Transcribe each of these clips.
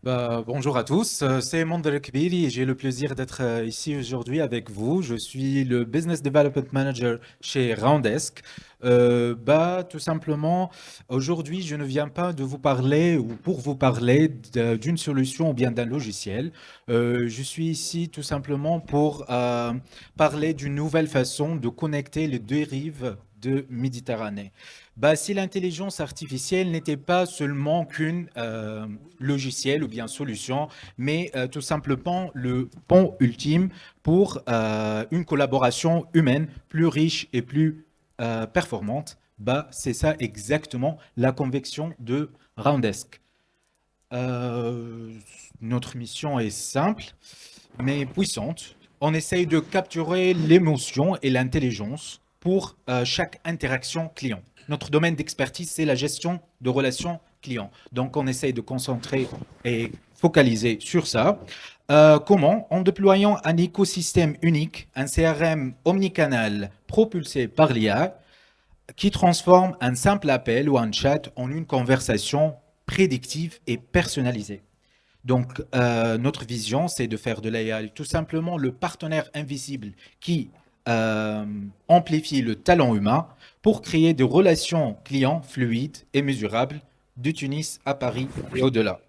Bonjour à tous, c'est Mondel Kbiri et j'ai le plaisir d'être ici aujourd'hui avec vous. Je suis le Business Development Manager chez Roundesk. Tout simplement, aujourd'hui, je ne viens pas de vous parler ou pour vous parler d'une solution ou bien d'un logiciel. Je suis ici tout simplement pour parler d'une nouvelle façon de connecter les deux rives de Méditerranée. Si l'intelligence artificielle n'était pas seulement qu'une logiciel ou bien solution, mais tout simplement le pont ultime pour une collaboration humaine plus riche et plus performante. C'est ça exactement la conviction de Roundesk. Euh, Notre mission est simple, mais puissante. On essaye de capturer l'émotion et l'intelligence pour chaque interaction client. Notre domaine d'expertise, c'est la gestion de relations clients. Donc, on essaye de concentrer et focaliser sur ça. Comment? En déployant un écosystème unique, un CRM omnicanal propulsé par l'IA qui transforme un simple appel ou un chat en une conversation prédictive et personnalisée. Donc, notre vision, c'est de faire de l'AI tout simplement le partenaire invisible qui amplifie le talent humain pour créer des relations clients fluides et mesurables de Tunis à Paris et au-delà.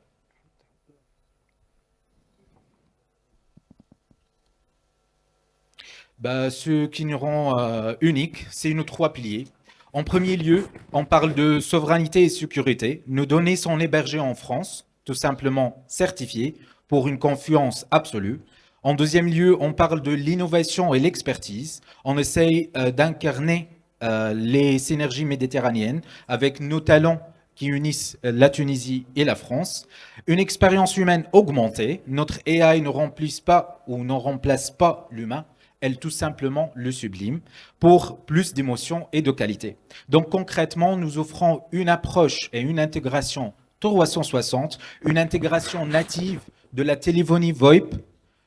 Ce qui nous rend unique, c'est nos trois piliers. En premier lieu, on parle de souveraineté et sécurité. Nos données sont hébergées en France, tout simplement certifiées, pour une confiance absolue. En deuxième lieu, on parle de l'innovation et l'expertise. On essaye d'incarner les synergies méditerranéennes avec nos talents qui unissent la Tunisie et la France. Une expérience humaine augmentée. Notre AI ne remplace pas ou ne remplace pas l'humain, elle tout simplement le sublime pour plus d'émotion et de qualité. Donc concrètement, nous offrons une approche et une intégration 360, une intégration native de la téléphonie VoIP,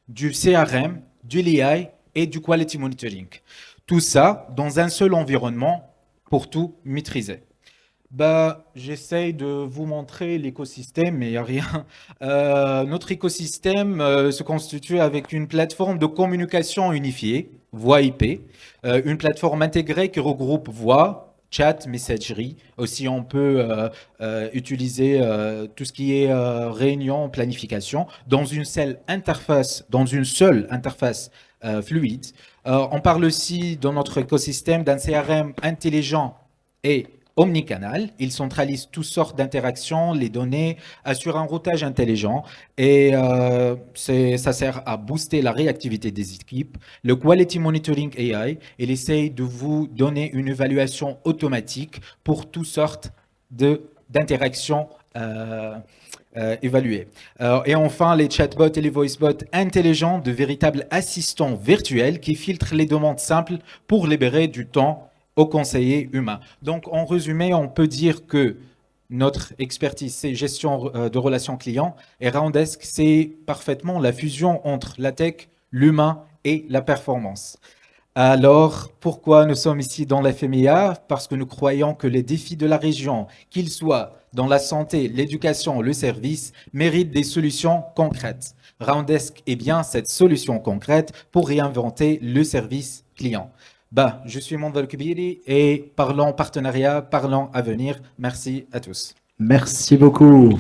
du CRM, du LI et du Quality Monitoring. Tout ça dans un seul environnement pour tout maîtriser. J'essaye de vous montrer l'écosystème, mais il n'y a rien. Notre écosystème se constitue avec une plateforme de communication unifiée, voix IP, une plateforme intégrée qui regroupe voix, chat, messagerie. Aussi, on peut utiliser tout ce qui est réunion, planification, dans une seule interface fluide. On parle aussi dans notre écosystème d'un CRM intelligent et omnicanal. Il centralise toutes sortes d'interactions, les données, assure un routage intelligent et ça sert à booster la réactivité des équipes. Le Quality Monitoring AI, il essaye de vous donner une évaluation automatique pour toutes sortes d'interactions évaluées. Et enfin, les chatbots et les voicebots intelligents, de véritables assistants virtuels qui filtrent les demandes simples pour libérer du temps aux conseillers humains. Donc, en résumé, on peut dire que notre expertise, c'est gestion de relations clients et Roundesk, c'est parfaitement la fusion entre la tech, l'humain et la performance. Alors, pourquoi nous sommes ici dans la FMIA? Parce que nous croyons que les défis de la région, qu'ils soient dans la santé, l'éducation ou le service, méritent des solutions concrètes. Roundesk est bien cette solution concrète pour réinventer le service client. Je suis Mondal Kibiri et parlons partenariat, parlons avenir. Merci à tous. Merci beaucoup.